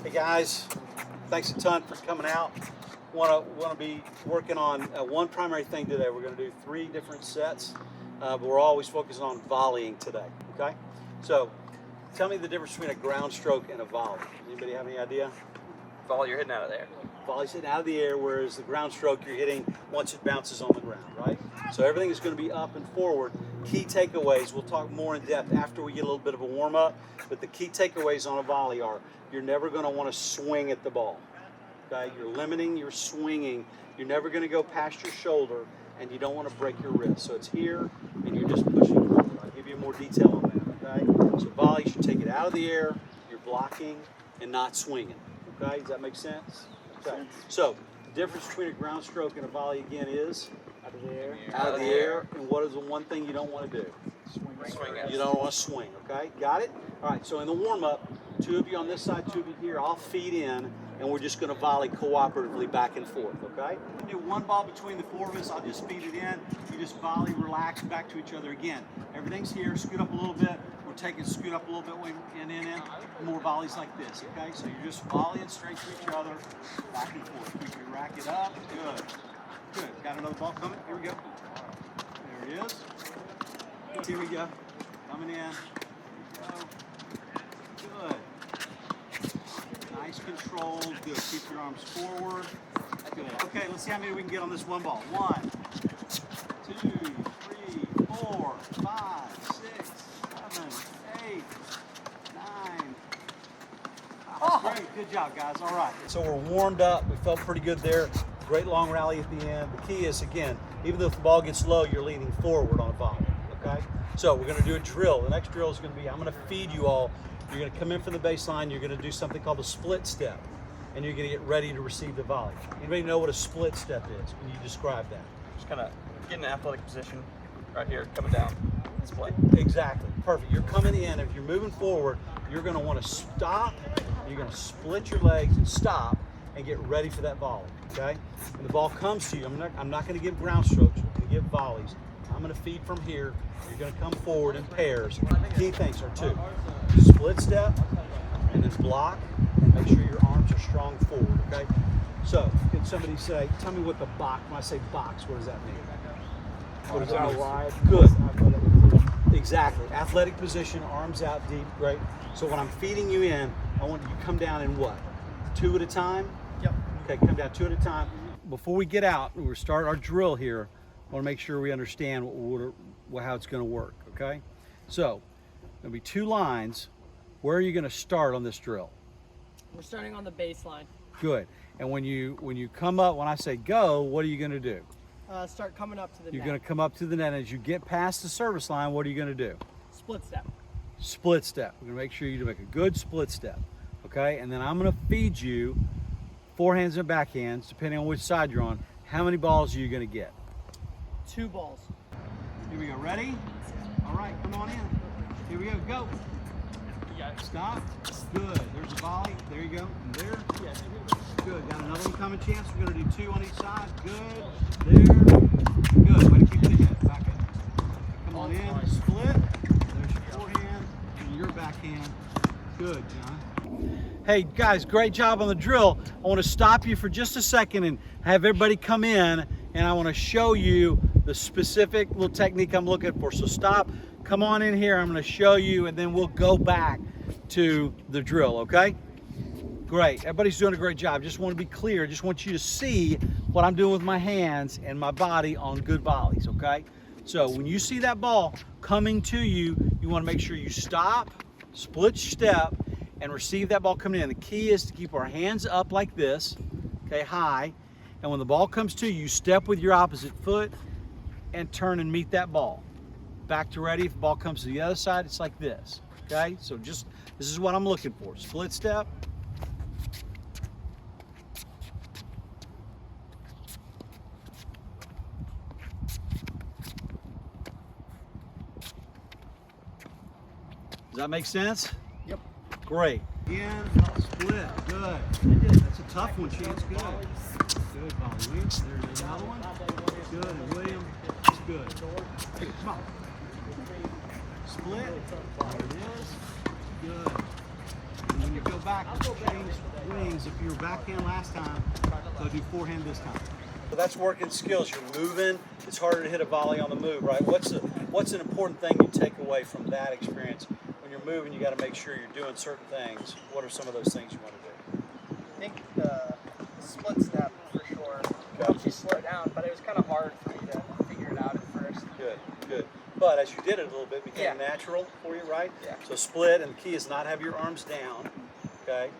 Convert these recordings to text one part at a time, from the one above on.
Hey guys, thanks a ton for coming out. Want to be working on one primary thing today. We're going to do 3 different sets, but we're always focusing on volleying today. Okay, so tell me the difference between a ground stroke and a volley. Anybody have any idea? Volley, you're hitting out of there. Volley's hitting out of the air, whereas the ground stroke you're hitting once it bounces on the ground, right? So everything is going to be up and forward. Key takeaways, we'll talk more in depth after we get a little bit of a warm up, but the key takeaways on a volley are you're never going to want to swing at the ball. Okay? You're limiting your swinging. You're never going to go past your shoulder, and you don't want to break your wrist. So it's here, and you're just pushing forward. I'll give you more detail on that, okay? So volley, you should take it out of the air, you're blocking and not swinging. Okay, does that make sense? Okay. So the difference between a ground stroke and a volley again is Out of the air. out of the air. And what is the one thing you don't want to do? Swing You don't want to swing. Okay, got it? All right. So in the warm up, 2 of you on this side, 2 of you here. I'll feed in, and we're just going to volley cooperatively back and forth. Okay. Do 1 ball between the 4 of us. I'll just feed it in. You just volley, relax, back to each other again. Everything's here. Scoot up a little bit. Scoot up a little bit in. More volleys like this, okay? So you're just volleying straight to each other, back and forth. Quickly rack it up. Good. Good. Got another ball coming. Here we go. There it is. Here we go. Coming in. Good. Nice control. Good. Keep your arms forward. Good. Okay, let's see how many we can get on this 1 ball. 1, 2, 3, 4, 5, 6, 7, 8, 9. That's great. Good job, guys. All right. So we're warmed up. We felt pretty good there. Great long rally at the end. The key is, again, even though if the ball gets low, you're leaning forward on a volley. Okay? So we're going to do a drill. The next drill is going to be, I'm going to feed you all. You're going to come in from the baseline. You're going to do something called a split step. And you're going to get ready to receive the volley. Anybody know what a split step is? Can you describe that? Just kind of get in an athletic position right here, coming down. Split. Exactly. Perfect. You're coming in. If you're moving forward, you're going to want to stop. You're going to split your legs and stop and get ready for that volley. Okay? When the ball comes to you, I'm not going to give ground strokes. We're going to give volleys. I'm going to feed from here. You're going to come forward in pairs. Key things are 2. Split step and then block, and make sure your arms are strong forward. Okay? So, can somebody say, tell me what the box, when I say box, what does that mean? What does that mean? Wide. Good. Exactly. Athletic position, arms out deep, great. So when I'm feeding you in, I want you to come down in what? 2 at a time? Yep. Okay, come down 2 at a time. Before we get out, we start our drill here. I want to make sure we understand how it's going to work, okay? So, there'll be 2 lines. Where are you going to start on this drill? We're starting on the baseline. Good. And when you come up, when I say go, what are you going to do? Start coming up to the You're net. going to come up to the net. As you get past the service line, what are you going to do? Split step. Split step. We're going to make sure you make a good split step. Okay? And then I'm going to feed you forehands and backhands, depending on which side you're on. How many balls are you going to get? 2 balls. Here we go. Ready? All right, come on in. Here we go. Go. Stop. Good. There's a volley. There you go. And there. Good. Got another one coming, Chance. We're going to do 2 on each side. Good. There. Good. Way to keep it ahead. Back up. Come on in. Split. There's your forehand and your backhand. Good, John. Hey, guys, great job on the drill. I want to stop you for just a second and have everybody come in, and I want to show you the specific little technique I'm looking for. So stop. Come on in here. I'm going to show you, and then we'll go back to the drill, okay? Great. Everybody's doing a great job. Just want to be clear. Just want you to see what I'm doing with my hands and my body on good volleys, okay? So when you see that ball coming to you, you want to make sure you stop, split step, and receive that ball coming in. The key is to keep our hands up like this, okay, high. And when the ball comes to you, step with your opposite foot and turn and meet that ball. Back to ready. If the ball comes to the other side, it's like this. Okay, so this is what I'm looking for. Split step. Does that make sense? Yep. Great. Again, split. Good. That's a tough one, Chance. Good. Good, volley. There's another one. Good, and William. That's good. Hey, come on. Split. There it is. Good. And when you go back, change wings. If you were backhand last time, so do forehand this time. So that's working skills. You're moving. It's harder to hit a volley on the move, right? What's an important thing you take away from that experience? When you're moving, you got to make sure you're doing certain things. What are some of those things you want to do? I think the split step for sure helps you slow down, but it was kind of hard for me to figure it out at first. Good, good. But as you did it a little bit, it became natural for you, right? Yeah. So split, and the key is not have your arms down, okay?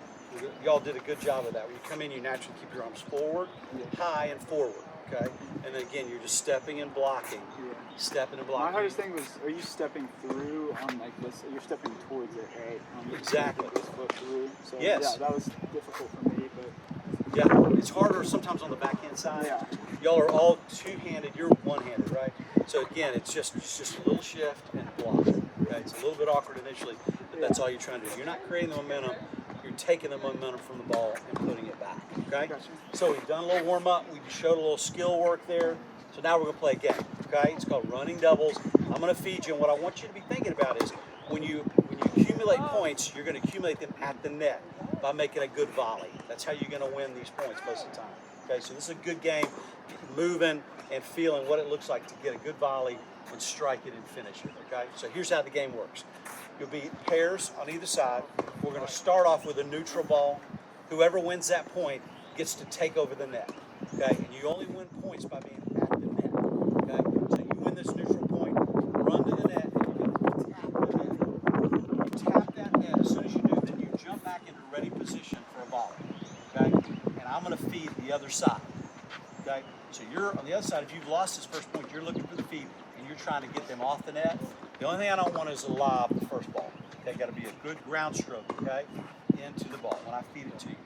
Y'all did a good job of that. When you come in, you naturally keep your arms forward, high, and forward, okay? And then again, you're just stepping and blocking, stepping and blocking. My hardest thing was, are you stepping through on like this? You're stepping towards it, right? Exactly. This foot through. So Yes. yeah, that was difficult for me, but Yeah, it's harder sometimes on the backhand side. Yeah. Y'all are all two-handed, you're one-handed, right? So again, it's just a little shift and block. Okay, it's a little bit awkward initially, but that's all you're trying to do. You're not creating the momentum, you're taking the momentum from the ball and putting it back. Okay? Gotcha. So we've done a little warm-up, we just showed a little skill work there. So now we're gonna play a game. Okay? It's called running doubles. I'm gonna feed you, and what I want you to be thinking about is when you accumulate points, you're gonna accumulate them at the net by making a good volley. That's how you're gonna win these points most of the time. Okay, so this is a good game, moving and feeling what it looks like to get a good volley and strike it and finish it, okay? So here's how the game works. You'll be pairs on either side. We're gonna start off with a neutral ball. Whoever wins that point gets to take over the net, okay? And you only win points by being at the net, okay? So you win this neutral point, run to the net, and you can tap the net. You tap that net. As soon as you do, then you jump back into ready position for a volley, okay? And I'm gonna feed the other side, okay? So you're on the other side. If you've lost this first point, you're looking for the feed, and you're trying to get them off the net. The only thing I don't want is a lob the first ball. Okay, got to be a good ground stroke, okay, into the ball when I feed it to you,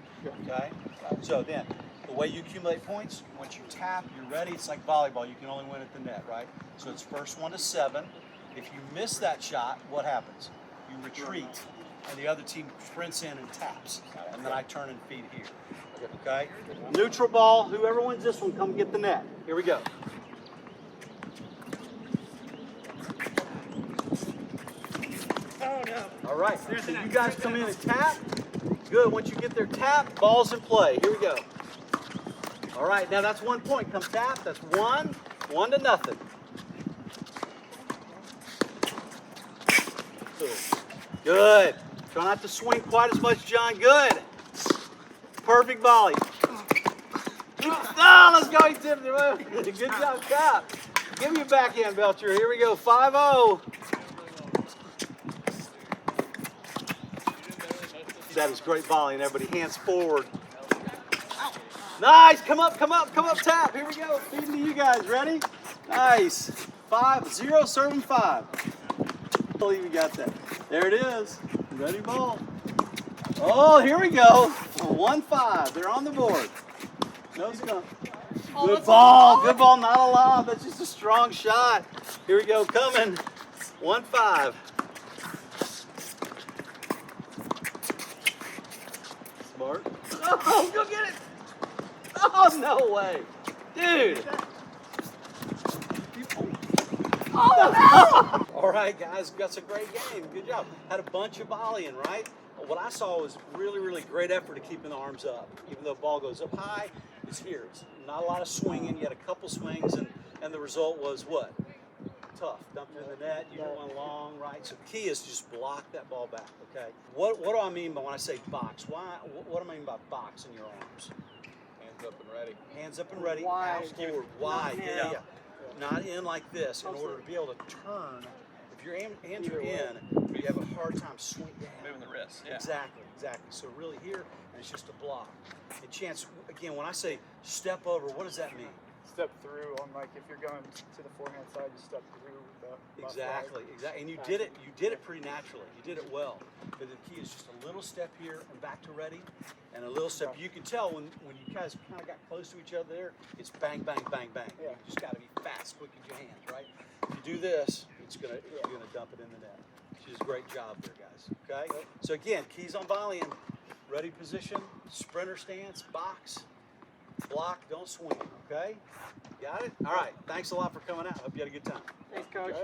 okay? So then, the way you accumulate points, once you tap, you're ready. It's like volleyball. You can only win at the net, right? So it's first 1 to 7. If you miss that shot, what happens? You retreat, and the other team sprints in and taps, and then I turn and feed here. Okay? Neutral ball. Whoever wins this one, come get the net. Here we go. Oh no. All right. So you guys come in and tap. Good. Once you get their tap, ball's in play. Here we go. All right. Now that's 1 point. Come tap. That's 1. 1 to nothing. Good. Try not to swing quite as much, John. Good. Perfect volley. Oh, let's go. He tipped it. Good job, Cap. Give me a backhand, Belcher. Here we go. 5-0. That is great volley, and everybody hands forward. Nice. Come up, tap. Here we go. Feeding to you guys. Ready? Nice. 5-0, serving 5. I believe you got that. There it is. Ready ball. Oh, here we go. 1-5. They're on the board. No skunk. Good ball. Good ball. Not a lob. That's just a strong shot. Here we go. Coming. 1-5. Smart. Oh, go get it. Oh, no way. Dude. Oh, no. All right, guys. That's a great game. Good job. Had a bunch of volleying, right? What I saw was really, really great effort to keeping the arms up. Even though the ball goes up high, it's here. It's not a lot of swinging. You had a couple swings, and the result was what? Tough. Dumped it in the net. You went long, right? So the key is just block that ball back, okay? What do I mean by when I say box? What do I mean by box in your arms? Hands up and ready. Hands up and ready. Wide. Out forward. Wide. Yeah. Not in like this. In order to be able to turn, if your hands are in, you have a hard time swinging. Moving the wrist. Yeah. Exactly. So really here, and it's just a block. And Chance, again, when I say step over, what does that mean? step through on, like, if you're going to the forehand side, you step through the left Exactly. And you did it pretty naturally. You did it well. But the key is just a little step here and back to ready, and a little step. You can tell when you guys kind of got close to each other there, it's bang, bang, bang, bang. Yeah. You just got to be fast, quick with your hands, right? If you do this, you're gonna dump it in the net. She does a great job there, guys. Okay. So again, keys on volleying: ready position, sprinter stance, box, block, don't swing. Okay. Got it. All right. Thanks a lot for coming out. Hope you had a good time. Thanks, Coach.